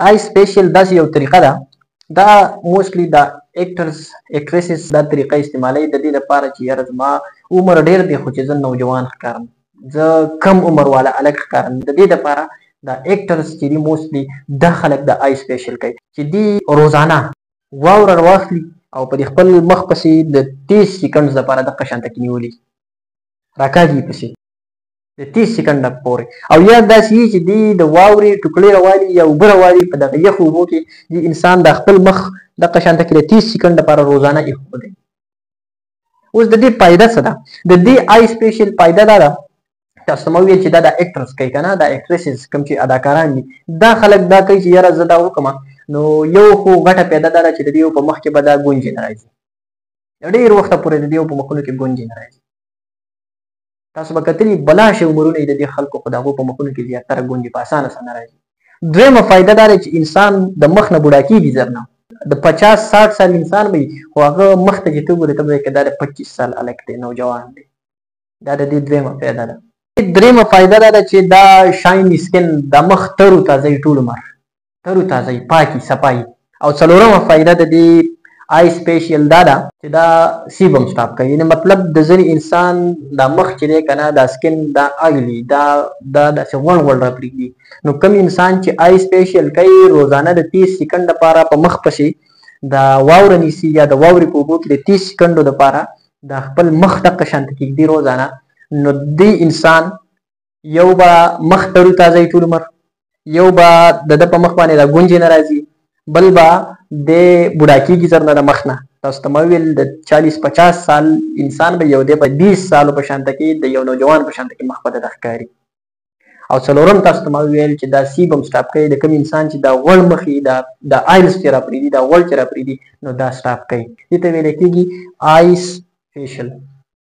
آی سپیشل داسې یو طریقه ده، دا موسټلی د اکټرز اکټریسز دا طریقه استعمالوي د دې لپاره چې یاره زما عمر ډېر دی خو چې زه نوجوان ښکارم، زه کم عمر والا هلک ښکارم. د دې لپاره دا اکټرز چې دي موسټلی دا خلک د آی سپیشل کوي چې دي روزانه واوره راواخلي او په دې خپل مخ پسې د 30 سیکنډز لپاره دغه شانته کې نیولي راکاږي پسې د 30 سیکنډه پورې، او یا داسې وي چې دی د واورې ټوکړې راوالي یا اوبه راوالي په دغه یخو اوبو کې د انسان د خپل مخ دغه شانته کې د 30 سیکنډ لپاره روزانه ایښودی. اوس د دې فایده څه ده؟ د دې آی سپیشل فایده دا ده، تاسو ته مو ویل چې دا د اکټرز کوي که نه، دا اکټریسز کوم چې اداکاران دي دا خلک دا کوي چې یاره زه دا وکړم نو یو خو غټه پیدا دا ده چې د دې په مخ کې به دا ګونجې نه راځي، ډېر وخته پورې د دې په مخونو کې ګونجې نه راځي. تاسو به کتلي بلا شي عمرونه د دې خلکو خو د هغو په مخونو کې زیاتره ګونجې په اسانه سره نه راځي. دویمه فایده دا ده چې انسان د مخ نه بوډا کېږي ژر نه، د 50-60 سال انسان به وي خو هغه مخ ته چې ته وګورې ته به وایې که دا د 25 سال هلک دی، نوجوان دی. دا د دې دویمه فایده ده. دریمه فایده دا ده چې دا شایني سکن د مخ تر و تازه ټول عمر تر و تازه پاکي صفایي. او څلورمه فایده د دې آی سپیشل دا ده چې دا سیبم سټاپ کوي، یعنې مطلب د ځینې انسان دا مخ چې دی که نه دا سکن دا اګلي دا داسې غوڼ غوڼ راپرېږدي، نو کوم انسان چې آی سپیشل کوي روزانه د 30 سیکنډ لپاره په مخ پسې دا واوره نیسي یا د واورې په اوبو کې د 30 سیکنډو لپاره د خپل مخ دغه شانته کېږدي روزانه، نو دی انسان یو به مخ تر و تازه ټول عمر، یو به د ده په مخ باندې دا ګونجې نه راځي، بل به د بوډا کېږي ژر نه د مخ نه. تاسو ته ما وویل د 40-50 سال انسان به یو دی په 20 سالو په شانته کې د یو نوجوان په شانته کې مخ به د ده ښکاري. او څلورم تاسو ته ما وویل چې دا سیبم سټاپ کوي، د کوم انسان چې دا غوړ مخې د آیلز چې راپرېږدي دا غوړ چې راپرېږدي نو دا سټاپ کوي، دې ته ویلی کېږي آی سپیشل.